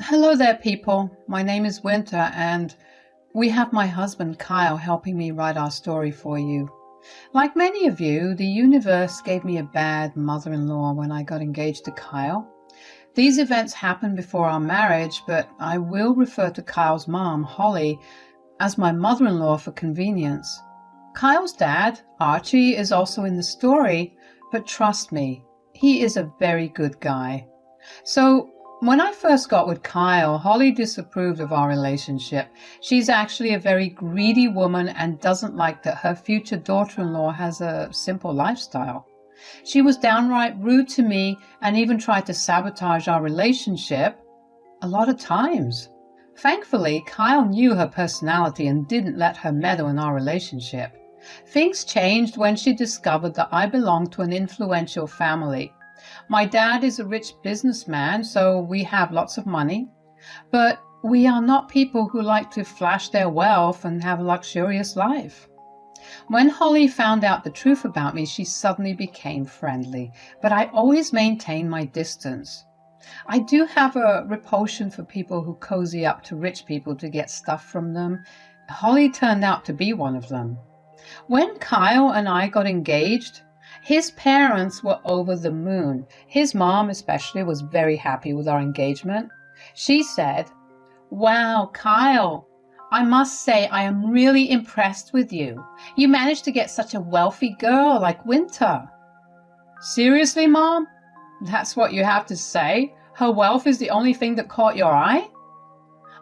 Hello there, people. My name is Winter, and we have my husband Kyle helping me write our story for you. Like many of you, the universe gave me a bad mother-in-law when I got engaged to Kyle. These events happened before our marriage, but I will refer to Kyle's mom, Holly, as my mother-in-law for convenience. Kyle's dad, Archie, is also in the story, but trust me, he is a very good guy. So, when I first got with Kyle, Holly disapproved of our relationship. She's actually a very greedy woman and doesn't like that her future daughter-in-law has a simple lifestyle. She was downright rude to me and even tried to sabotage our relationship a lot of times. Thankfully, Kyle knew her personality and didn't let her meddle in our relationship. Things changed when she discovered that I belonged to an influential family. My dad is a rich businessman, so we have lots of money, but we are not people who like to flash their wealth and have a luxurious life. When Holly found out the truth about me, she suddenly became friendly, but I always maintain my distance. I do have a repulsion for people who cozy up to rich people to get stuff from them. Holly turned out to be one of them. When Kyle and I got engaged, his parents were over the moon. His mom especially was very happy with our engagement. She said, "Wow, Kyle, I must say I am really impressed with you. You managed to get such a wealthy girl like Winter." "Seriously, Mom? That's what you have to say? Her wealth is the only thing that caught your eye?"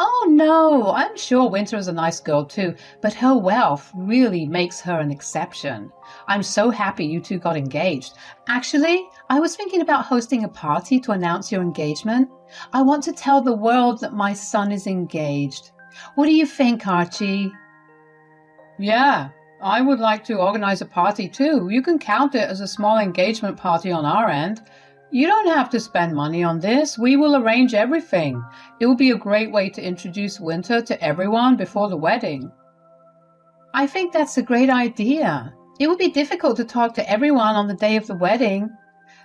"Oh no, I'm sure Winter is a nice girl too, but her wealth really makes her an exception. I'm so happy you two got engaged. Actually, I was thinking about hosting a party to announce your engagement. I want to tell the world that my son is engaged. What do you think, Archie?" "Yeah, I would like to organize a party too. You can count it as a small engagement party on our end. You don't have to spend money on this. We will arrange everything. It will be a great way to introduce Winter to everyone before the wedding." "I think that's a great idea. It would be difficult to talk to everyone on the day of the wedding.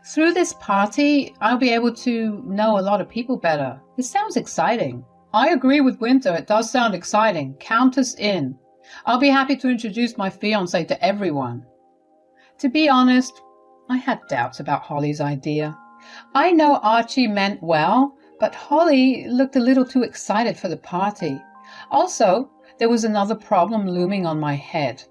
Through this party, I'll be able to know a lot of people better. It sounds exciting." "I agree with Winter. It does sound exciting. Count us in. I'll be happy to introduce my fiancé to everyone." To be honest, I had doubts about Holly's idea. I know Archie meant well, but Holly looked a little too excited for the party. Also, there was another problem looming on my head.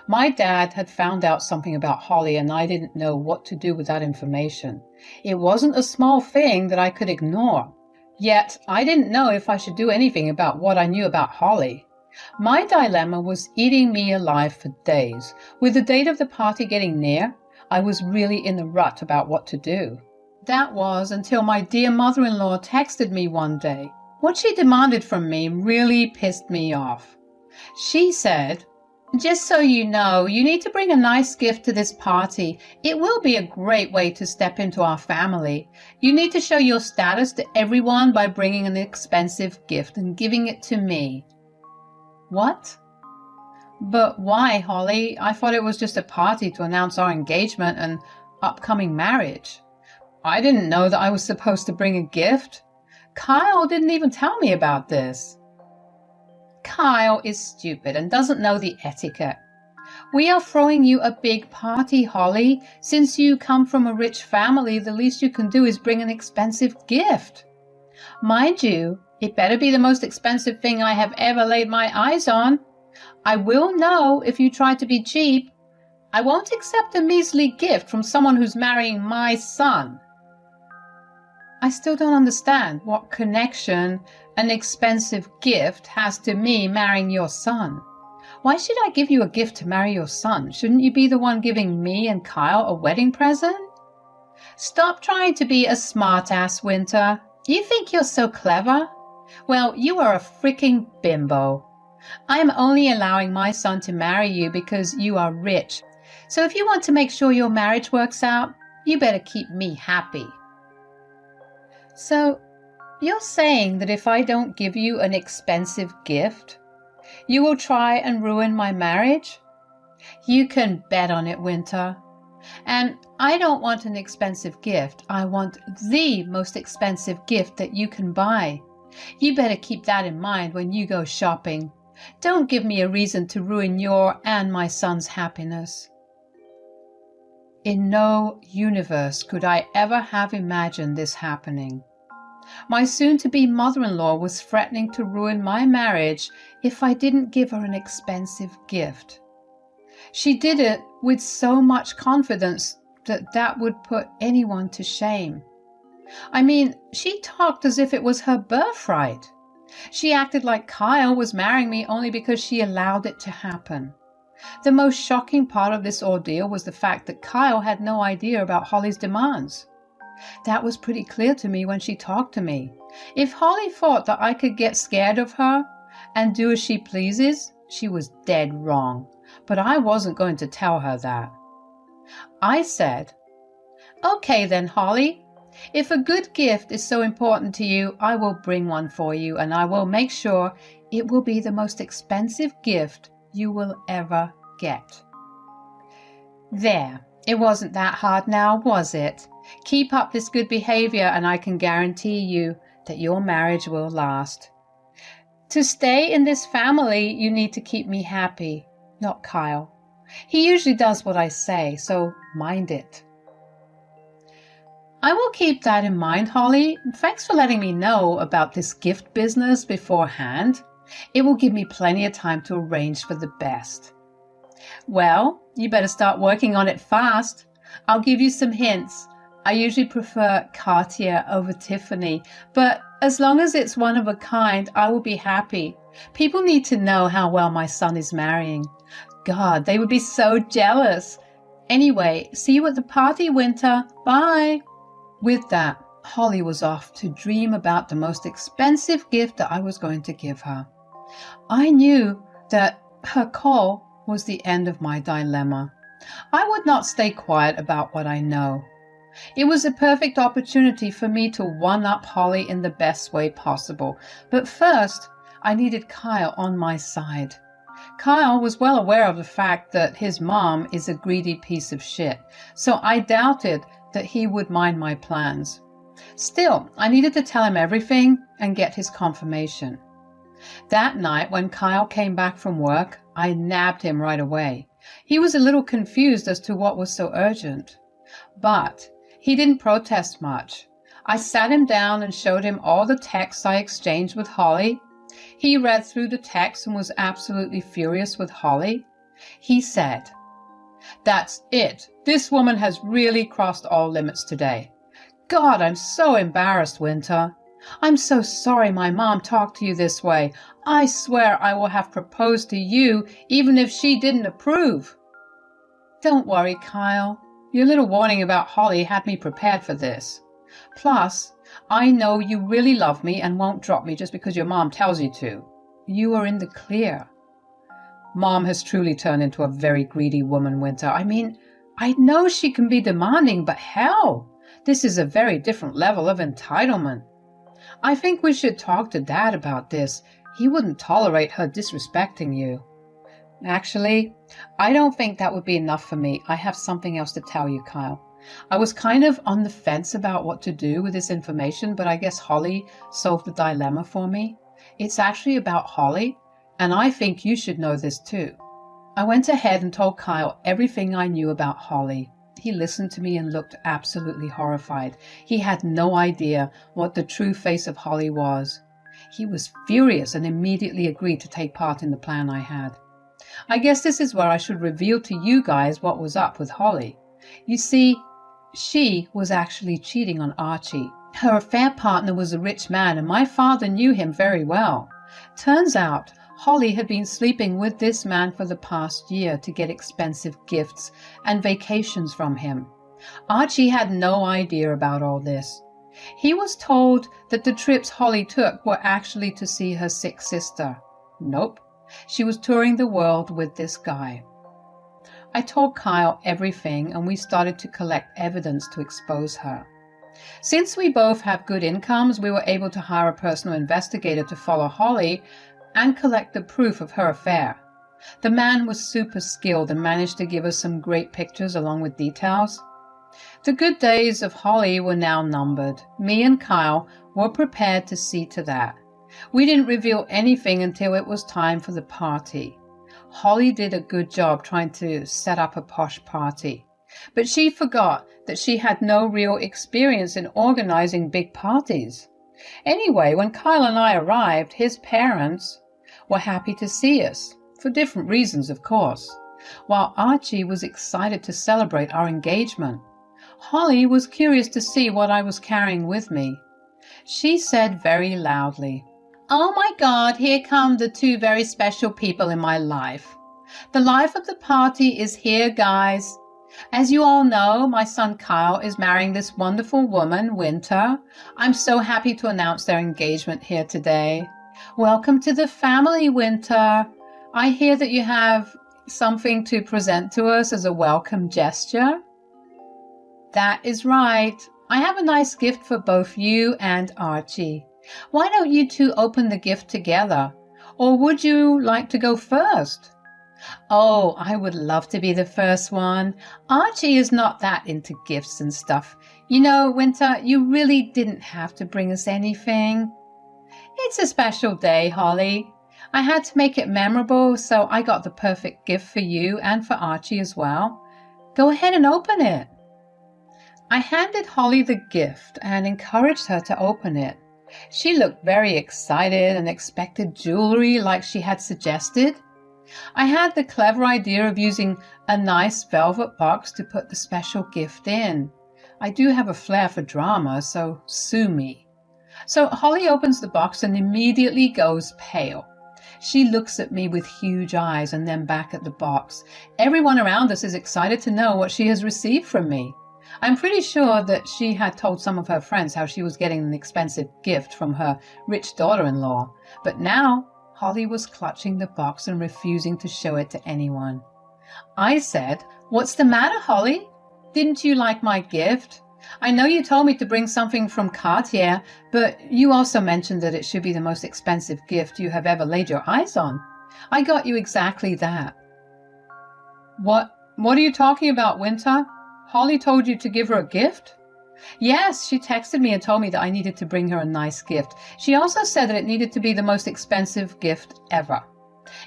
My dad had found out something about Holly and I didn't know what to do with that information. It wasn't a small thing that I could ignore. Yet, I didn't know if I should do anything about what I knew about Holly. My dilemma was eating me alive for days. With the date of the party getting near, I was really in the rut about what to do. That was until my dear mother-in-law texted me one day. What she demanded from me really pissed me off. She said, "Just so you know, you need to bring a nice gift to this party. It will be a great way to step into our family. You need to show your status to everyone by bringing an expensive gift and giving it to me." What? "But why, Holly? I thought it was just a party to announce our engagement and upcoming marriage. I didn't know that I was supposed to bring a gift. Kyle didn't even tell me about this." "Kyle is stupid and doesn't know the etiquette. We are throwing you a big party, Holly. Since you come from a rich family, the least you can do is bring an expensive gift. Mind you, it better be the most expensive thing I have ever laid my eyes on. I will know if you try to be cheap. I won't accept a measly gift from someone who's marrying my son." I still don't understand what connection an expensive gift has to me marrying your son. Why should I give you a gift to marry your son? Shouldn't you be the one giving me and Kyle a wedding present? Stop trying to be a smartass, Winter. You think you're so clever? Well, you are a freaking bimbo. I am only allowing my son to marry you because you are rich. So if you want to make sure your marriage works out, you better keep me happy. So, you're saying that if I don't give you an expensive gift, you will try and ruin my marriage? You can bet on it, Winter. And I don't want an expensive gift. I want the most expensive gift that you can buy. You better keep that in mind when you go shopping. Don't give me a reason to ruin your and my son's happiness." In no universe could I ever have imagined this happening. My soon-to-be mother-in-law was threatening to ruin my marriage if I didn't give her an expensive gift. She did it with so much confidence that would put anyone to shame. I mean, she talked as if it was her birthright. She acted like Kyle was marrying me only because she allowed it to happen. The most shocking part of this ordeal was the fact that Kyle had no idea about Holly's demands. That was pretty clear to me when she talked to me. If Holly thought that I could get scared of her and do as she pleases, she was dead wrong. But I wasn't going to tell her that. I said, "Okay then, Holly. If a good gift is so important to you, I will bring one for you, and I will make sure it will be the most expensive gift you will ever get." There, it wasn't that hard now, was it? Keep up this good behavior and I can guarantee you that your marriage will last. To stay in this family, you need to keep me happy, not Kyle. He usually does what I say, so mind it. I will keep that in mind, Holly. Thanks for letting me know about this gift business beforehand. It will give me plenty of time to arrange for the best. Well, you better start working on it fast. I'll give you some hints. I usually prefer Cartier over Tiffany, but as long as it's one of a kind, I will be happy. People need to know how well my son is marrying. God, they would be so jealous. Anyway, see you at the party, Winter. Bye. With that, Holly was off to dream about the most expensive gift that I was going to give her. I knew that her call was the end of my dilemma. I would not stay quiet about what I know. It was a perfect opportunity for me to one-up Holly in the best way possible. But first, I needed Kyle on my side. Kyle was well aware of the fact that his mom is a greedy piece of shit, so I doubted that he would mind my plans. Still, I needed to tell him everything and get his confirmation. That night, when Kyle came back from work, I nabbed him right away. He was a little confused as to what was so urgent. But he didn't protest much. I sat him down and showed him all the texts I exchanged with Holly. He read through the text and was absolutely furious with Holly. He said, "That's it. This woman has really crossed all limits today. God, I'm so embarrassed, Winter. I'm so sorry my mom talked to you this way. I swear I will have proposed to you even if she didn't approve." Don't worry, Kyle. Your little warning about Holly had me prepared for this. Plus, I know you really love me and won't drop me just because your mom tells you to. You are in the clear. Mom has truly turned into a very greedy woman, Winter. I mean, I know she can be demanding, but hell, this is a very different level of entitlement. I think we should talk to Dad about this. He wouldn't tolerate her disrespecting you. Actually, I don't think that would be enough for me. I have something else to tell you, Kyle. I was kind of on the fence about what to do with this information, but I guess Holly solved the dilemma for me. It's actually about Holly, and I think you should know this too. I went ahead and told Kyle everything I knew about Holly. He listened to me and looked absolutely horrified. He had no idea what the true face of Holly was. He was furious and immediately agreed to take part in the plan I had. I guess this is where I should reveal to you guys what was up with Holly. You see, she was actually cheating on Archie. Her affair partner was a rich man, and my father knew him very well. Turns out, Holly had been sleeping with this man for the past year to get expensive gifts and vacations from him. Archie had no idea about all this. He was told that the trips Holly took were actually to see her sick sister. Nope, she was touring the world with this guy. I told Kyle everything, and we started to collect evidence to expose her. Since we both have good incomes, we were able to hire a personal investigator to follow Holly and collect the proof of her affair. The man was super skilled and managed to give us some great pictures along with details. The good days of Holly were now numbered. Me and Kyle were prepared to see to that. We didn't reveal anything until it was time for the party. Holly did a good job trying to set up a posh party, but she forgot that she had no real experience in organizing big parties. Anyway, when Kyle and I arrived, his parents were happy to see us, for different reasons, of course, while Archie was excited to celebrate our engagement. Holly was curious to see what I was carrying with me. She said very loudly, "Oh my God, here come the two very special people in my life. The life of the party is here, guys. As you all know, my son Kyle is marrying this wonderful woman, Winter. I'm so happy to announce their engagement here today. Welcome to the family, Winter. I hear that you have something to present to us as a welcome gesture." "That is right. I have a nice gift for both you and Archie. Why don't you two open the gift together? Or would you like to go first?" "Oh, I would love to be the first one. Archie is not that into gifts and stuff. You know, Winter, you really didn't have to bring us anything." "It's a special day, Holly. I had to make it memorable, so I got the perfect gift for you and for Archie as well. Go ahead and open it." I handed Holly the gift and encouraged her to open it. She looked very excited and expected jewelry like she had suggested. I had the clever idea of using a nice velvet box to put the special gift in. I do have a flair for drama, so sue me. So Holly opens the box and immediately goes pale. She looks at me with huge eyes and then back at the box. Everyone around us is excited to know what she has received from me. I'm pretty sure that she had told some of her friends how she was getting an expensive gift from her rich daughter-in-law. But now Holly was clutching the box and refusing to show it to anyone. I said, "What's the matter, Holly? Didn't you like my gift? I know you told me to bring something from Cartier, but you also mentioned that it should be the most expensive gift you have ever laid your eyes on. I got you exactly that." What are you talking about, Winter? Holly told you to give her a gift?" "Yes, she texted me and told me that I needed to bring her a nice gift. She also said that it needed to be the most expensive gift ever.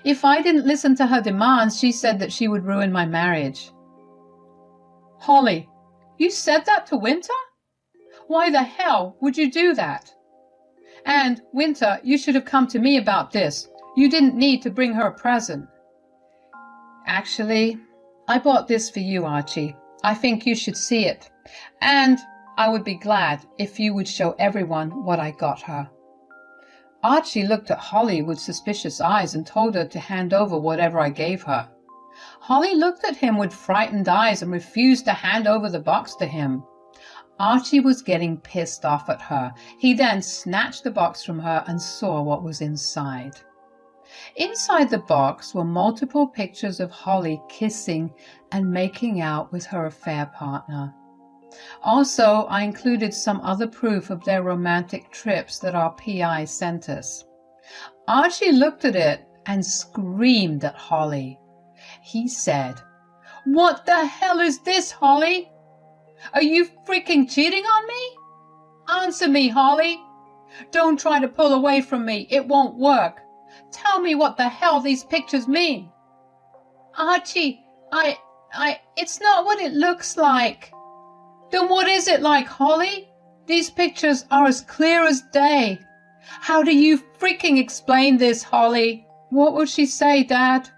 If I didn't listen to her demands, she said that she would ruin my marriage." "Holly, you said that to Winter? Why the hell would you do that? And, Winter, you should have come to me about this. You didn't need to bring her a present." "Actually, I bought this for you, Archie. I think you should see it. And I would be glad if you would show everyone what I got her." Archie looked at Holly with suspicious eyes and told her to hand over whatever I gave her. Holly looked at him with frightened eyes and refused to hand over the box to him. Archie was getting pissed off at her. He then snatched the box from her and saw what was inside. Inside the box were multiple pictures of Holly kissing and making out with her affair partner. Also, I included some other proof of their romantic trips that our PI sent us. Archie looked at it and screamed at Holly. He said, "What the hell is this, Holly? Are you freaking cheating on me? Answer me, Holly. Don't try to pull away from me. It won't work. Tell me what the hell these pictures mean." "Archie, it's not what it looks like." "Then what is it like, Holly? These pictures are as clear as day. How do you freaking explain this, Holly?" "What would she say, Dad?"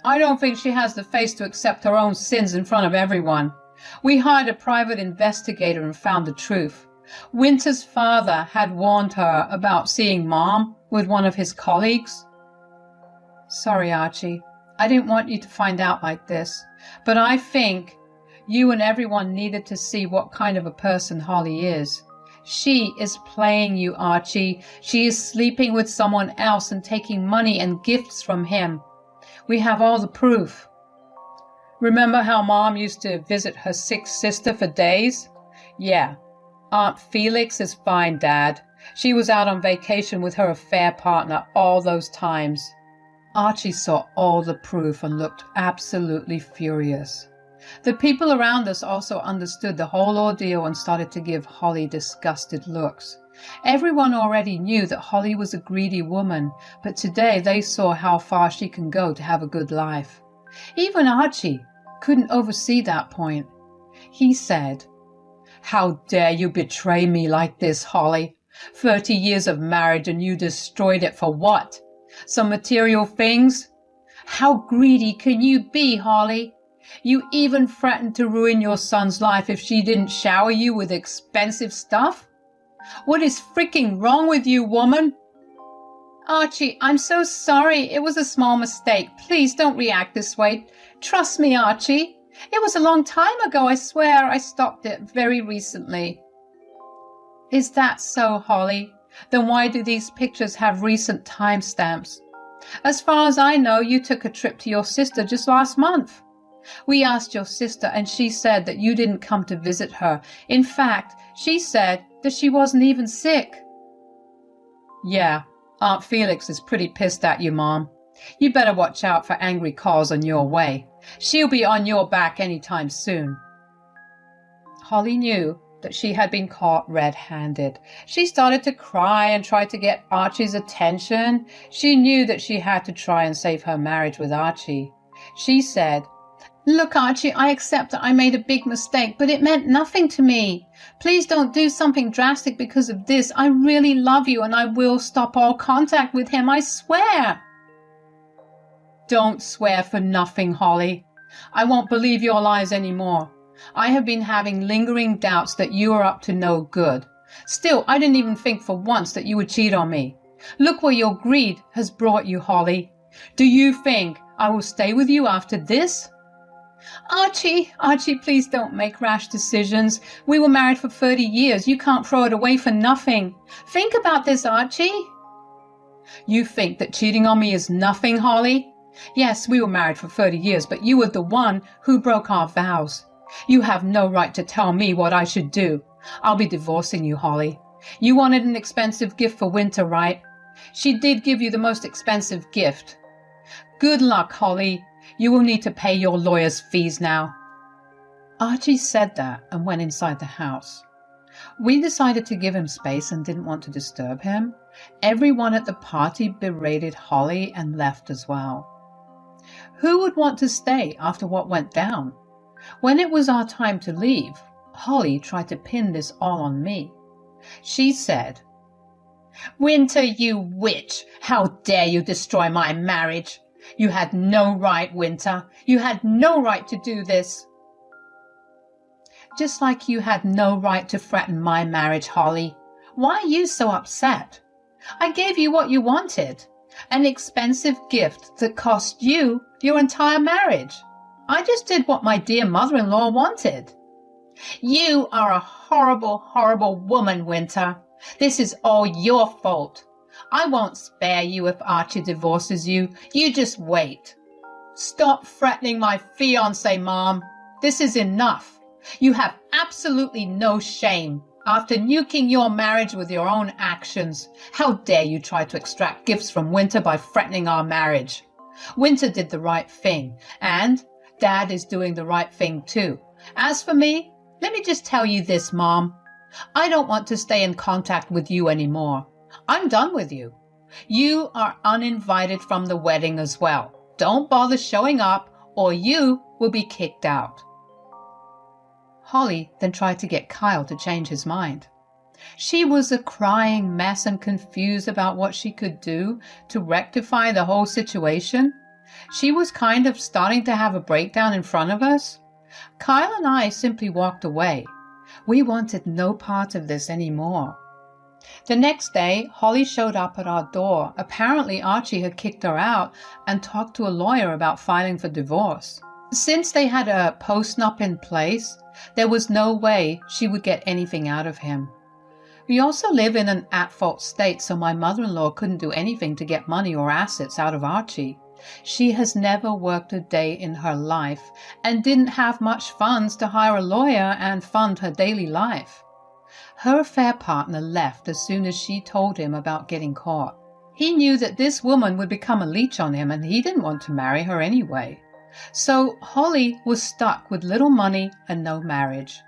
"I don't think she has the face to accept her own sins in front of everyone. We hired a private investigator and found the truth. Winter's father had warned her about seeing Mom with one of his colleagues." "Sorry, Archie. I didn't want you to find out like this, but I think you and everyone needed to see what kind of a person Holly is. She is playing you, Archie. She is sleeping with someone else and taking money and gifts from him. We have all the proof. Remember how Mom used to visit her sick sister for days? Yeah, Aunt Felix is fine, Dad. She was out on vacation with her affair partner all those times." Archie saw all the proof and looked absolutely furious. The people around us also understood the whole ordeal and started to give Holly disgusted looks. Everyone already knew that Holly was a greedy woman, but today they saw how far she can go to have a good life. Even Archie couldn't oversee that point. He said, "How dare you betray me like this, Holly? 30 years of marriage and you destroyed it for what? Some material things? How greedy can you be, Holly? You even threatened to ruin your son's life if she didn't shower you with expensive stuff? What is freaking wrong with you, woman?" "Archie, I'm so sorry. It was a small mistake. Please don't react this way. Trust me, Archie. It was a long time ago. I swear I stopped it very recently." "Is that so, Holly? Then why do these pictures have recent timestamps? As far as I know, you took a trip to your sister just last month. We asked your sister and she said that you didn't come to visit her. In fact, she said that she wasn't even sick." "Yeah, Aunt Felix is pretty pissed at you, Mom. You better watch out for angry calls on your way. She'll be on your back anytime soon." Holly knew that she had been caught red-handed. She started to cry and tried to get Archie's attention. She knew that she had to try and save her marriage with Archie. She said, "Look, Archie, I accept that I made a big mistake, but it meant nothing to me. Please don't do something drastic because of this. I really love you and I will stop all contact with him, I swear." "Don't swear for nothing, Holly. I won't believe your lies anymore. I have been having lingering doubts that you are up to no good. Still, I didn't even think for once that you would cheat on me. Look where your greed has brought you, Holly. Do you think I will stay with you after this?" Archie, please don't make rash decisions. We were married for 30 years. You can't throw it away for nothing. Think about this, Archie." "You think that cheating on me is nothing, Holly? Yes, we were married for 30 years, but you were the one who broke our vows. You have no right to tell me what I should do. I'll be divorcing you, Holly. You wanted an expensive gift for Winter, right? She did give you the most expensive gift. Good luck, Holly. You will need to pay your lawyer's fees now." Archie said that and went inside the house. We decided to give him space and didn't want to disturb him. Everyone at the party berated Holly and left as well. Who would want to stay after what went down? When it was our time to leave, Holly tried to pin this all on me. She said, "Winter, you witch! How dare you destroy my marriage? You had no right, Winter. You had no right to do this." "Just like you had no right to threaten my marriage, Holly. Why are you so upset? I gave you what you wanted, an expensive gift that cost you your entire marriage. I just did what my dear mother-in-law wanted." "You are a horrible, horrible woman, Winter. This is all your fault. I won't spare you if Archie divorces you. You just wait." "Stop threatening my fiancé, Mom. This is enough. You have absolutely no shame. After nuking your marriage with your own actions, how dare you try to extract gifts from Winter by threatening our marriage? Winter did the right thing, and Dad is doing the right thing too. As for me, let me just tell you this, Mom. I don't want to stay in contact with you anymore. I'm done with you. You are uninvited from the wedding as well. Don't bother showing up or you will be kicked out." Holly then tried to get Kyle to change his mind. She was a crying mess and confused about what she could do to rectify the whole situation. She was kind of starting to have a breakdown in front of us. Kyle and I simply walked away. We wanted no part of this anymore. The next day, Holly showed up at our door. Apparently, Archie had kicked her out and talked to a lawyer about filing for divorce. Since they had a post-nup in place, there was no way she would get anything out of him. We also live in an at-fault state, so my mother-in-law couldn't do anything to get money or assets out of Archie. She has never worked a day in her life and didn't have much funds to hire a lawyer and fund her daily life. Her affair partner left as soon as she told him about getting caught. He knew that this woman would become a leech on him and he didn't want to marry her anyway. So Holly was stuck with little money and no marriage.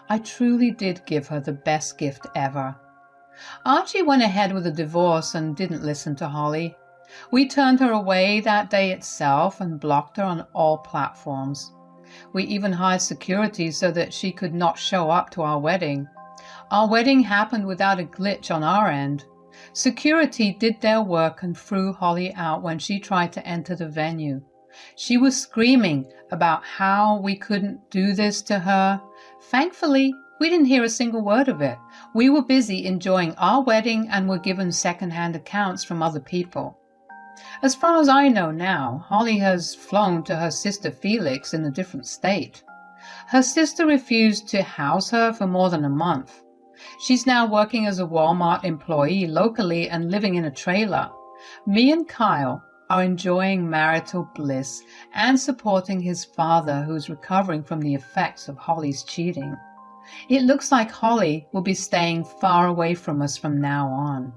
I truly did give her the best gift ever. Archie went ahead with the divorce and didn't listen to Holly. We turned her away that day itself and blocked her on all platforms. We even hired security so that she could not show up to our wedding. Our wedding happened without a glitch on our end. Security did their work and threw Holly out when she tried to enter the venue. She was screaming about how we couldn't do this to her. Thankfully, we didn't hear a single word of it. We were busy enjoying our wedding and were given second-hand accounts from other people. As far as I know now, Holly has flown to her sister Felix in a different state. Her sister refused to house her for more than a month. She's now working as a Walmart employee locally and living in a trailer. Me and Kyle are enjoying marital bliss and supporting his father, who's recovering from the effects of Holly's cheating. It looks like Holly will be staying far away from us from now on.